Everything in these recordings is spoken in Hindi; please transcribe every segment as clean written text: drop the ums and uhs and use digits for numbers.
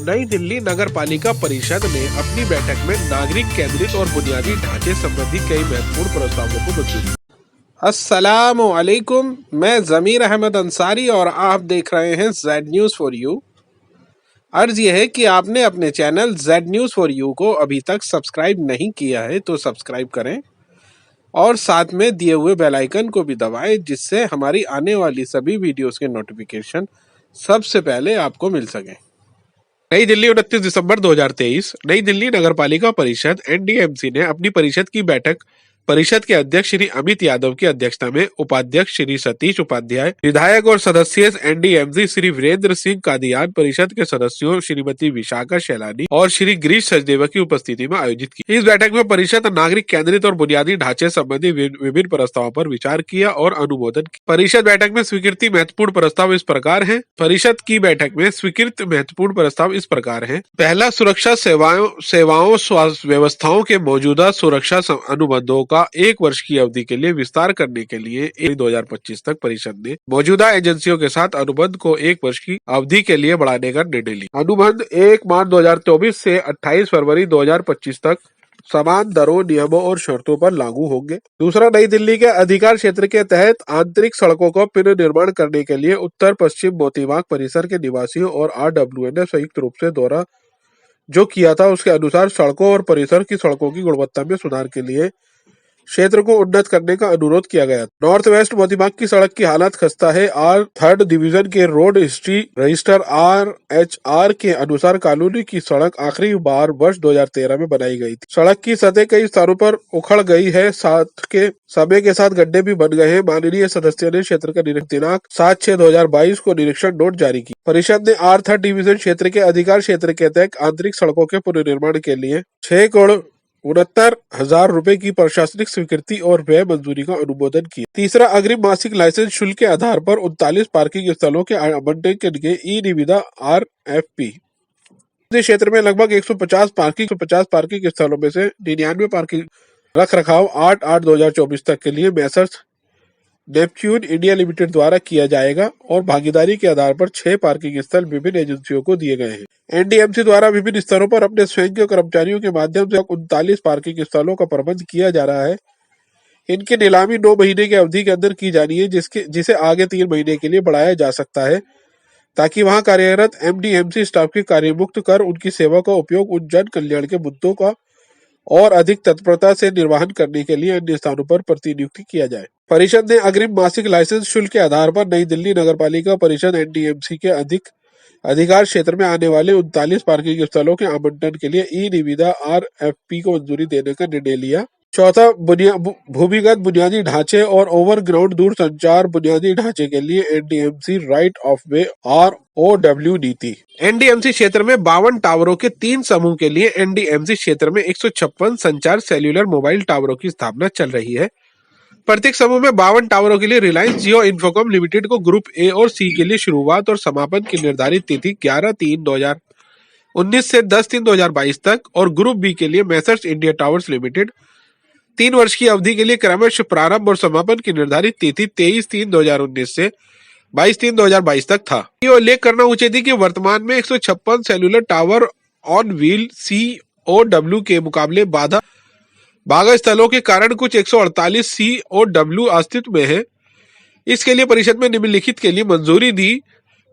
नई दिल्ली नगर पालिका परिषद ने अपनी बैठक में नागरिक केंद्रित और बुनियादी ढांचे संबंधी कई महत्वपूर्ण प्रस्तावों को मंजूरी। अस्सलामु अलैकुम, मैं ज़मीर अहमद अंसारी और आप देख रहे हैं जेड न्यूज़ फॉर यू। अर्ज यह है कि आपने अपने channel Z news for you को अभी तक सब्सक्राइब नहीं किया है तो सब्सक्राइब करें और साथ में दिए हुए बेल आइकन को भी दबाएं, जिससे हमारी आने वाली सभी वीडियोस के नोटिफिकेशन सबसे पहले आपको मिल सके। नई दिल्ली 29 दिसंबर 2023। नई दिल्ली नगर पालिका परिषद NDMC ने अपनी परिषद की बैठक परिषद के अध्यक्ष श्री अमित यादव की अध्यक्षता में उपाध्यक्ष श्री सतीश उपाध्याय, विधायक और सदस्य NDMC श्री वीरेंद्र सिंह कादियान, परिषद के सदस्यों श्रीमती विशाखा शैलानी और श्री गिरीश सचदेवा की उपस्थिति में आयोजित की। इस बैठक में परिषद नागरिक केंद्रित और बुनियादी ढांचे संबंधी विभिन्न प्रस्तावों पर विचार किया और अनुमोदन किया। परिषद बैठक में स्वीकृति महत्वपूर्ण प्रस्ताव इस प्रकार है। परिषद की बैठक में स्वीकृत महत्वपूर्ण प्रस्ताव इस प्रकार है। पहला, सुरक्षा सेवाओं स्वास्थ्य व्यवस्थाओं के मौजूदा सुरक्षा अनुबंधों का 1 वर्ष की अवधि के लिए विस्तार करने के लिए 2025 तक परिषद ने मौजूदा एजेंसियों के साथ अनुबंध को 1 वर्ष की अवधि के लिए बढ़ाने का निर्णय लिया। अनुबंध 1 मार्च 2024 से 28 फरवरी 2025 तक समान दरों, नियमों और शर्तों पर लागू होंगे। दूसरा, नई दिल्ली के अधिकार क्षेत्र के तहत आंतरिक सड़कों को पुनर्निर्माण करने के लिए उत्तर पश्चिम मोतीबाग परिसर के निवासियों और RWA ने संयुक्त रूप से दौरा जो किया था, उसके अनुसार सड़कों और परिसर की सड़कों की गुणवत्ता में सुधार के लिए क्षेत्र को उन्नत करने का अनुरोध किया गया। नॉर्थ वेस्ट मोतीबाग की सड़क की हालत खस्ता है। थर्ड डिवीजन के रोड हिस्ट्री रजिस्टर RHR के अनुसार कॉलोनी की सड़क आखिरी बार वर्ष 2013 में बनाई गई थी। सड़क की सतह कई स्थानों पर उखड़ गई है, समय के साथ गड्ढे भी बन गए हैं। माननीय सदस्य ने क्षेत्र का दिनांक 7/6/2022 को निरीक्षण नोट जारी की। परिषद ने थर्ड डिवीजन क्षेत्र के अधिकार क्षेत्र के तहत आंतरिक सड़कों के पुनर्निर्माण के लिए 6,69,000 रुपए की प्रशासनिक स्वीकृति और व्यय मंजूरी का अनुमोदन किया। तीसरा, अग्रिम मासिक लाइसेंस शुल्क के आधार पर 39 पार्किंग स्थलों के आवंटन के लिए ई-निविदा RFP। इस क्षेत्र में लगभग 150 पार्किंग स्थलों में से 99 पार्किंग रख रखाव 8/8/2024 तक के लिए मैसर्स नेपच्यून इंडिया लिमिटेड द्वारा किया जाएगा और भागीदारी के आधार पर 6 पार्किंग स्थल विभिन्न एजेंसियों को दिए गए हैं। NDMC द्वारा विभिन्न स्तरों पर अपने स्वयं के कर्मचारियों के माध्यम से 39 पार्किंग स्थलों का प्रबंध किया जा रहा है। इनकी नीलामी 9 महीने की अवधि के अंदर की जानी है, जिसे आगे 3 महीने के लिए बढ़ाया जा सकता है, ताकि वहां कार्यरत NDMC स्टाफ की कार्यमुक्त कर उनकी सेवा का उपयोग उन जन कल्याण के मुद्दों का और अधिक तत्परता से निर्वहन करने के लिए अन्य स्थानों पर प्रतिनियुक्ति किया जाए। परिषद ने अग्रिम मासिक लाइसेंस शुल्क के आधार पर नई दिल्ली नगरपालिका परिषद NDMC के अधिकार क्षेत्र में आने वाले 39 पार्किंग स्थलों के आवंटन के लिए ई-निविदा RFP को मंजूरी देने का निर्णय लिया। चौथा, भूमिगत बुनियादी ढांचे और ओवरग्राउंड दूरसंचार बुनियादी ढांचे के लिए NDMC right of way ROW नीति। NDMC क्षेत्र में 52 टावरों के 3 समूह के लिए NDMC क्षेत्र में 156 संचार सेल्यूलर मोबाइल टावरों की स्थापना चल रही है। प्रत्येक समूह में 52 टावरों के लिए रिलायंस जियो इन्फोकॉम लिमिटेड को ग्रुप A और C के लिए शुरुआत और समापन की निर्धारित तिथि 11/3/2019 से 10/3/2022 तक और ग्रुप B के लिए मैसर्स इंडिया टावर्स लिमिटेड 3 वर्ष की अवधि के लिए क्रमशः प्रारंभ और समापन की निर्धारित तिथि 23/3/2019 से 22/3/2022 तक था। ये उल्लेख करना उचित है कि वर्तमान में 156 cellular tower on wheel COW के मुकाबले बाधा स्थलों के कारण कुछ 148 COW अस्तित्व में है। इसके लिए परिषद में निम्नलिखित के लिए मंजूरी दी।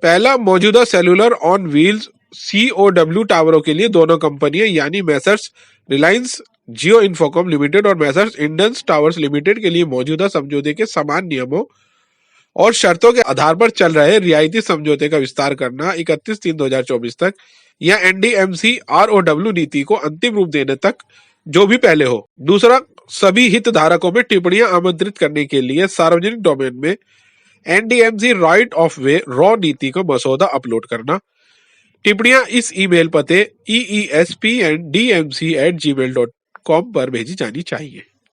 पहला, मौजूदा सेल्यूलर ऑन व्हील्स COW टावरों के लिए दोनों कंपनियां यानी मैसर्स रिलायंस जियो इन्फोकॉम लिमिटेड और मैसर्स इंडस टावर्स लिमिटेड के लिए मौजूदा समझौते के समान नियमों और शर्तों के आधार पर चल रहे रियायती समझौते का विस्तार करना 31/3/2024 तक या NDMC ROW नीति को अंतिम रूप देने तक, जो भी पहले हो। दूसरा, सभी हितधारकों में टिप्पणियां आमंत्रित करने के लिए सार्वजनिक डोमेन में NDMC right of way RAW नीति का मसौदा अपलोड करना। टिप्पणियां इस ईमेल पते eespndmc@gmail.com पर भेजी जानी चाहिए।